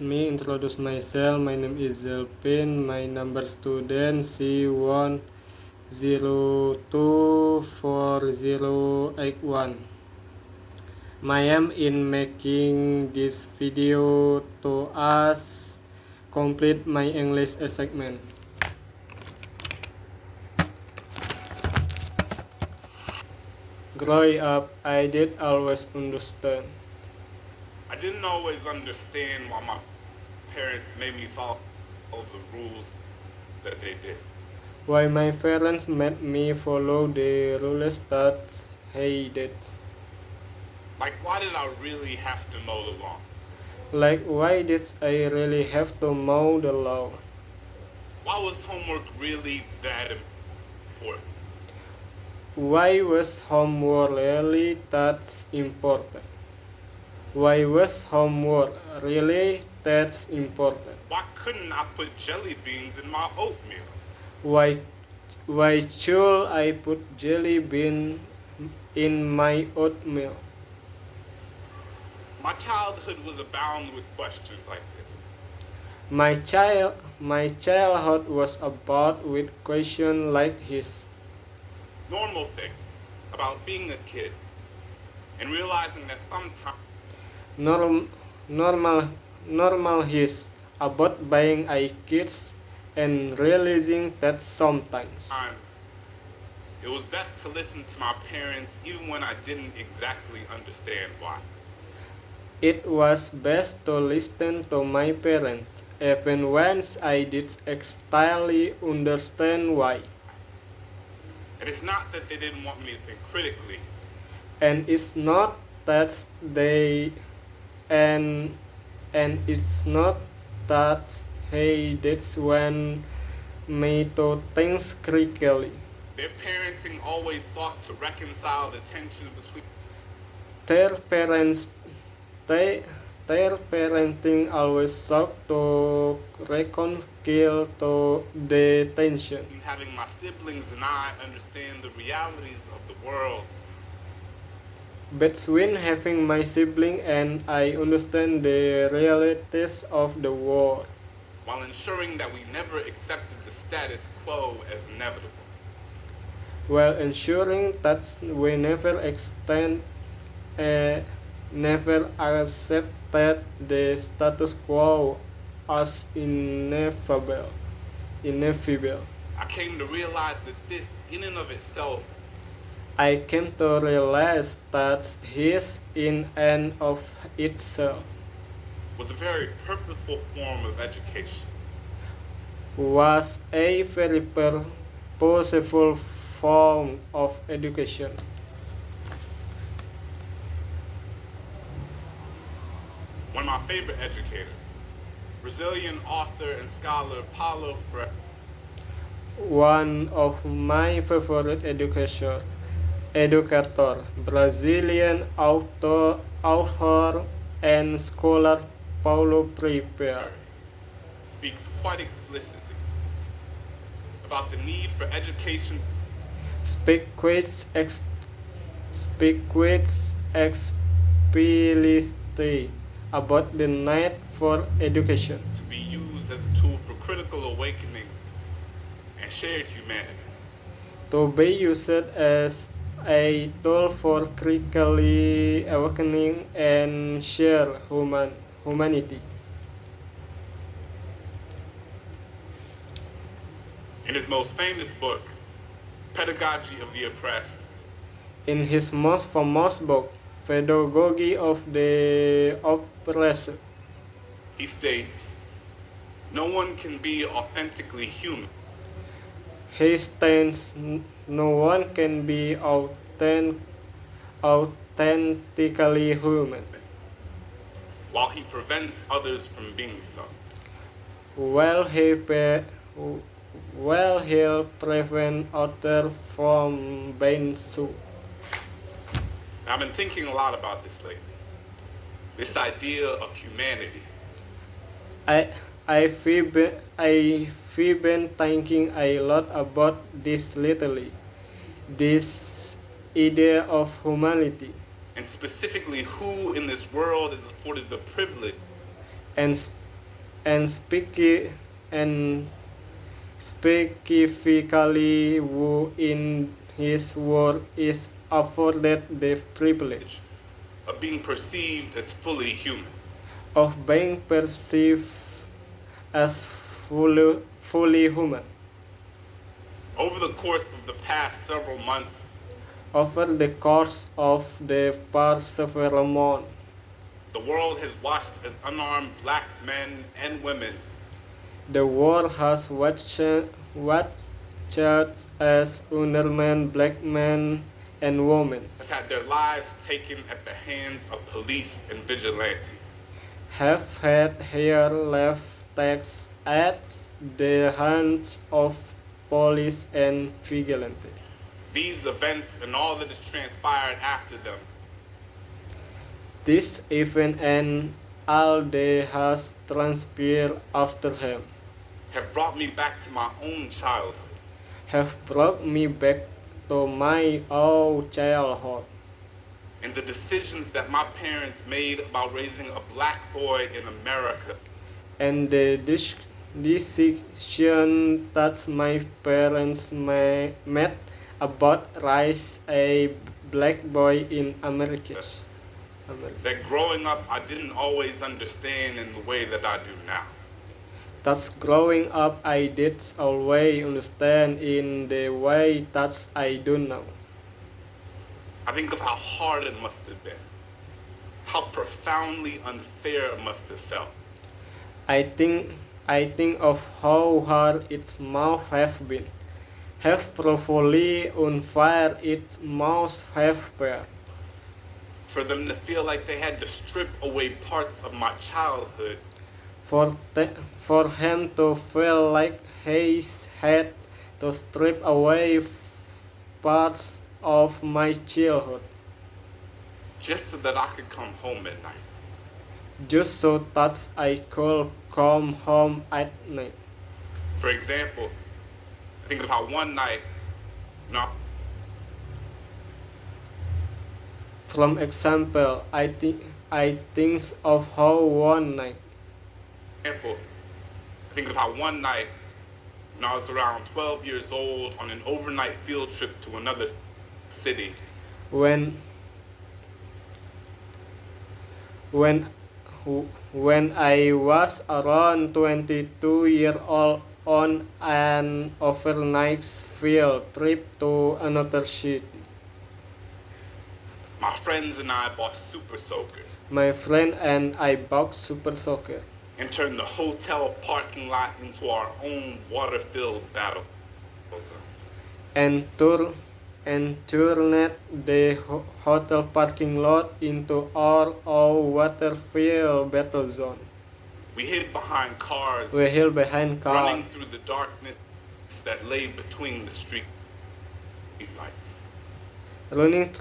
Me introduce myself. My name is Zelpin. My number student C10248081. My aim in making this video to us complete my English assignment. Growing up, I did always understand. I didn't always understand why my parents made me follow the rules that they did. Why my parents made me follow the rules that they did. Like, why did I really have to mow the lawn? Like, why did I really have to mow the lawn? Why was homework really that important? Why was homework really that important? Why was homework really that important? Why couldn't I put jelly beans in my oatmeal? Why, why should I put jelly bean in my oatmeal? My childhood was abound with questions like this. My childhood was about with questions like his. Normal things about being a kid and realizing that sometimes Normal his about buying kids and realizing that sometimes it was best to listen to my parents even when I didn't exactly understand why. it was best to listen to my parents even when I did exactly understand why. And it's not that they didn't want me to think critically. And it's not that they and it's not that hey that's when me to think critically. Their parenting always sought to reconcile the tension between Their parents they, their parenting always sought to reconcile to the tension. having my siblings and I understand the realities of the world. Between having my sibling and I understand the realities of the world, while ensuring that we never accepted the status quo as inevitable. while ensuring that we never never accepted the status quo as inevitable. I came to realize that this, in and of itself, I came to realize that his in and of itself was a very purposeful form of education. Was a very purposeful form of education. One of my favorite educators, Brazilian author and scholar Paulo Freire. One of my favorite educator, Brazilian author and scholar Paulo Freire speaks quite explicitly about the need for education. Speak with explicitly about the need for education to be used as a tool for critical awakening and shared humanity. To be used as a tool for critically awakening and share humanity. In his most famous book, Pedagogy of the Oppressed, in his most famous book, Pedagogy of the Oppressed, he states, no one can be authentically human. He states no one can be authentically human while he prevents others from being so. While he'll prevent others from being so. I've been thinking a lot about this lately. This idea of humanity. I've been thinking a lot about this lately. This idea of humanity. And specifically, who in this world is afforded the privilege and and and specifically who in his work is afforded the privilege of being perceived as fully human. of being perceived as fully human. Over the course of the past several months, Over the course of the past several months, the world has watched as unarmed black men and women the world has watched as unarmed black men and women have had their lives taken at the hands of police and vigilantes. have had their life taken at the hands of police and vigilantes. These events and all that has transpired after them This event and all that has transpired after him have brought me back to my own childhood have brought me back to my own childhood and the decisions that my parents made about raising a black boy in America. and the decision that my parents made about raise a black boy in America. That growing up, I didn't always understand in the way that I do now. Thus, growing up, I did always understand in the way that I do now. I think of how hard it must have been, how profoundly unfair it must have felt. I think of how hard its mouth have been, have properly unfair its mouth have been. For them to feel like they had to strip away parts of my childhood For him to feel like he had to strip away parts of my childhood, just so that I could come home at night. just so that I could come home at night. For example, I think of how one night, From example, I think of how one night when I was around 12 years old on an overnight field trip to another city, when I was around 22 years old on an overnight field trip to another city. my friends and I bought Super Soaker My friend and I bought Super Soaker and turned the hotel parking lot into our own water-filled battle zone. and turned the hotel parking lot into our own water-filled battle zone. We hid behind cars, We hid behind cars, running through the darkness that lay between the street lights. running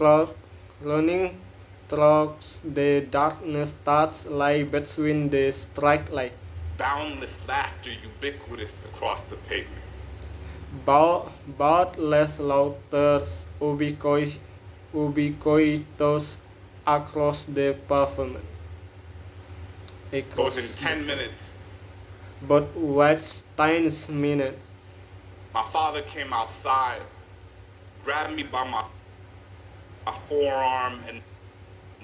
through the darkness that lay between the strike light. Boundless laughter ubiquitous across the pavement. Boundless laughters ubiquitous across the pavement. But in 10 minutes, But wait 10 minutes, my father came outside, grabbed me by my forearm, and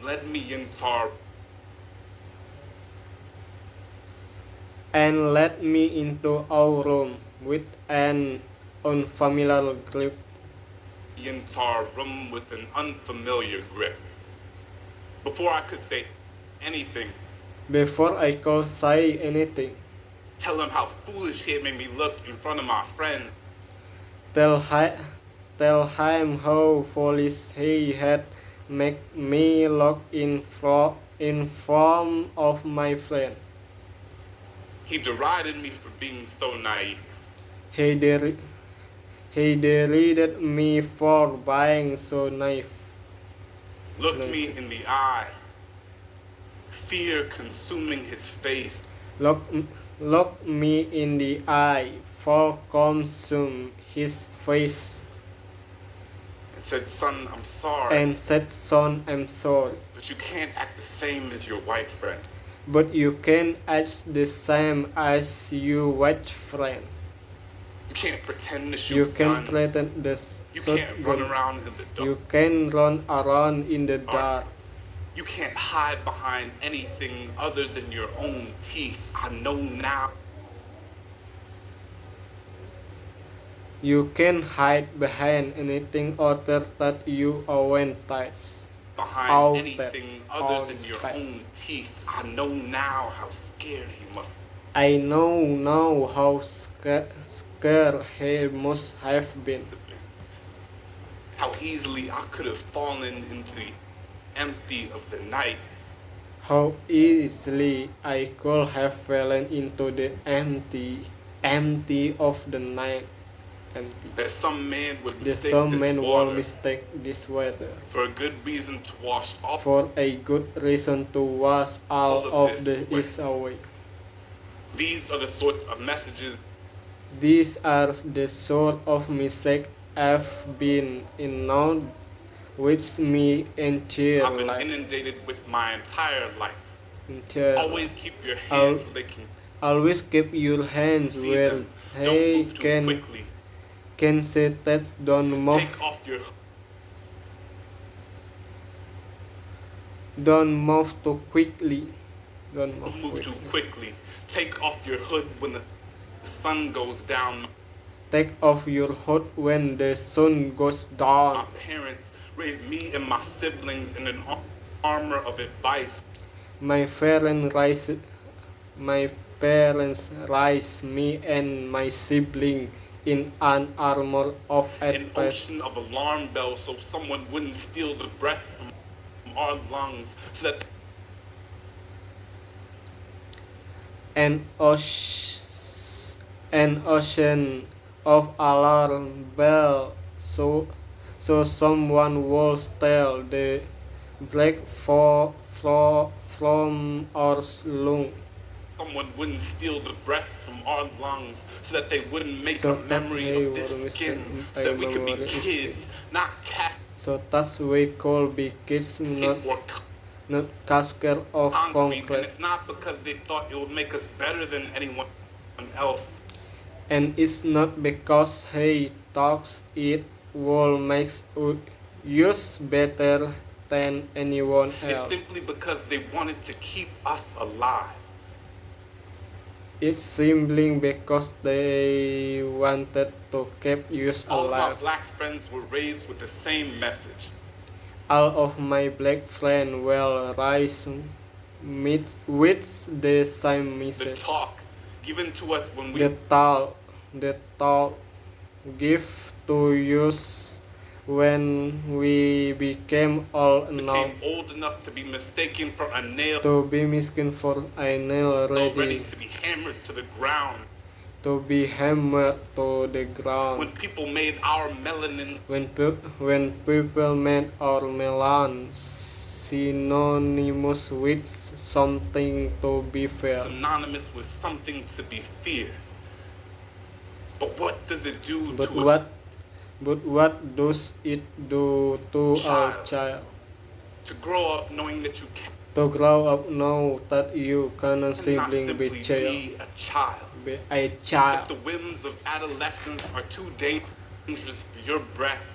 led me into our and led me into our room with an unfamiliar grip. with an unfamiliar grip. Before I could say anything, Before I could say anything, tell him how foolish he had made me look in front of my friends, tell him how foolish he had made me look in front of my friend. he derided me for being so naive. He derided me for being so naive. Looked me in the eye, fear consuming his face, Look me in the eye, for consume his face, and said, "Son, I'm sorry, and said, "Son, I'm sorry, but you can't act the same as your white friends." But you can act the same as your white friend. You can't pretend to shoot You can guns. pretend the You can't run shotgun. around in the dark. You can run around in the dark. You can't hide behind anything other than your own teeth. I know now. You can hide behind anything other than your own teeth. Behind anything other than your own teeth. I know now how scared he must I know now how scared he must have been. have been. How easily I could have fallen into the empty of the night. How easily I could have fallen into the empty of the night. That some man would That mistake some this men will water mistake this water for a good reason to wash off for a good reason to wash all of this this away. These are the sorts of messages These are the sort of mistakes I've been inundated with me entire I've been life. inundated with my entire life. Entire Always life. keep your hands where they can Always keep your hands see where them. Don't they move too quickly. can say that don't move too quickly. Don't move too quickly. Take off your hood when the sun goes down. Take off your hood when the sun goes down. My parents raised me and my siblings in an armor of advice. My parents raised me and my sibling in an armor of An advice. ocean of alarm bells so someone wouldn't steal the breath from our lungs, so that An ocean of alarm bell so someone will steal the breath from our lungs. someone wouldn't steal the breath from our lungs, so that they wouldn't make So a memory that of this skin, so that we could be kids, not cast So that's we could be kids, not casket of concrete. And concrete. it's not because they thought it would make us better than anyone else. And it's not because he talks it will make us better than anyone It's else. simply because they wanted to keep us alive. It's simply because they wanted to keep us All of my alive. black friends were raised with the same message. All of my black friends were raised with the same The message. talk given to us when we The talk give to us when we became old enough to be mistaken for a nail, to be miskin for a nail ready to be hammered to the ground. To be hammered to the ground. When people made our melanin, when people made our melan synonymous with something to be feared. synonymous with something to be feared. But what does it do But to what does it do to a child? To grow up knowing that you To grow up know that you cannot simply be a child. Be a child. That the whims of adolescence are too dangerous for your breath.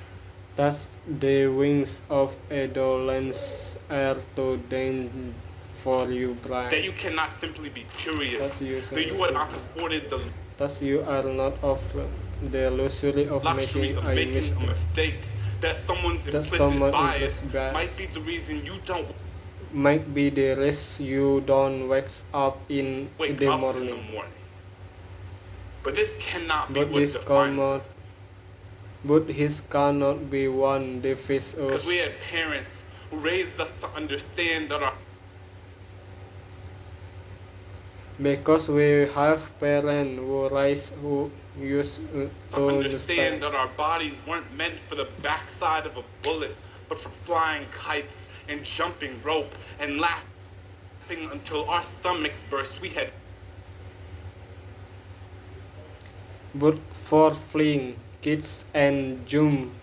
Thus the wings of adolescence are too dangerous for your brain. That you cannot simply be curious. That you are not afforded the Thus you are not offered the luxury of making a mistake. That someone's implicit bias might be the reason you don't might be the reason you don't wake up in the morning. But this cannot be what defines us. But his cannot be one defines us. Because we had parents who raised us to understand that because we have parents who raise who use to understand that our bodies weren't meant for the backside of a bullet, but for flying kites and jumping rope and laughing until our stomachs burst. We had but for flying kites and jump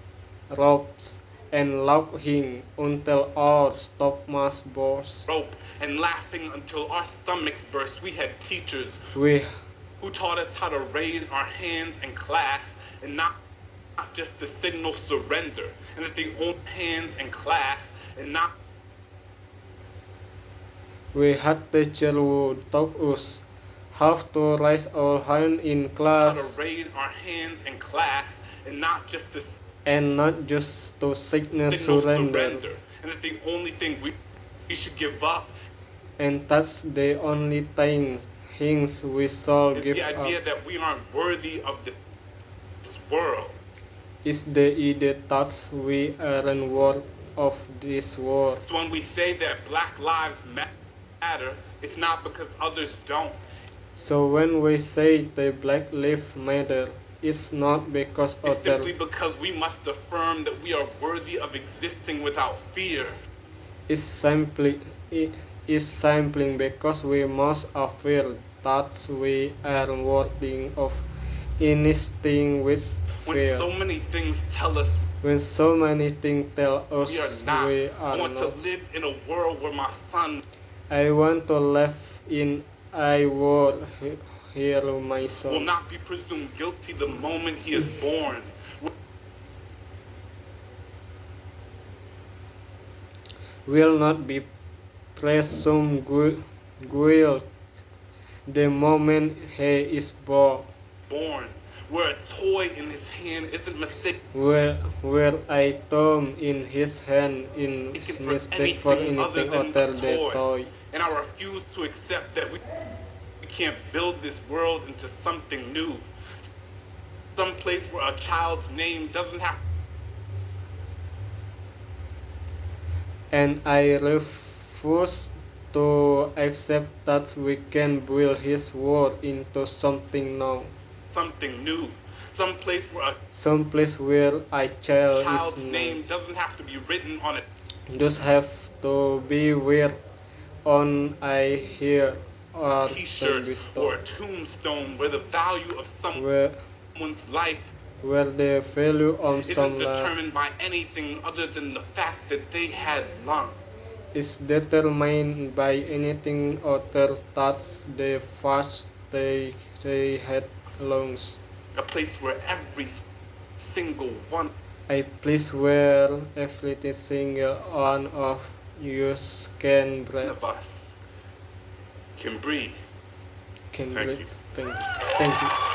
ropes and laughing until our stomachs burst. Rope and laughing until our stomachs burst. We had teachers We who taught us how to raise our hands in class and not just to signal surrender, and that the only hands in class and not We had teachers who taught us how to raise our hand in how class to raise our hands in class and not just to and not just to signal signal surrender. surrender, and that the only thing we should give up And that's the only things we shall is give the idea up. that we aren't worthy of this world. Is the idea that we aren't worth of this world. So when we say that Black Lives Matter, it's not because others don't. So when we say the Black Lives Matter, it's not because It's simply others. because we must affirm that we are worthy of existing without fear. It's simply because we must affirm that we are worthy of anything with When fear. so many things tell us When so many things tell us we are not. we I are want to not. live in a world where my son I want to live in a world here my will son not be presumed guilty the moment he is born. will not be presumed guilt the moment he is born. Where a toy in his hand isn't mistaken Where a thumb in his hand is for mistake for anything other anything than other a than toy. toy. And I refuse to accept that we can't build this world into something new. Some place where a child's name doesn't have And I refuse to accept that we can build his world into something new. something new. Some place where a Some place where a child child's is name named. doesn't have to be written on a Those have to be weird on a hair or t-shirt or a tombstone, tombstone where the value of where someone's life the value of isn't some life determined by anything other than the fact that they had lungs. is determined by anything other than the fact they had lungs. A place where every single one A place where every single one of us can breathe. of us can breathe. Can Thank breathe. you. Thank you. Thank you.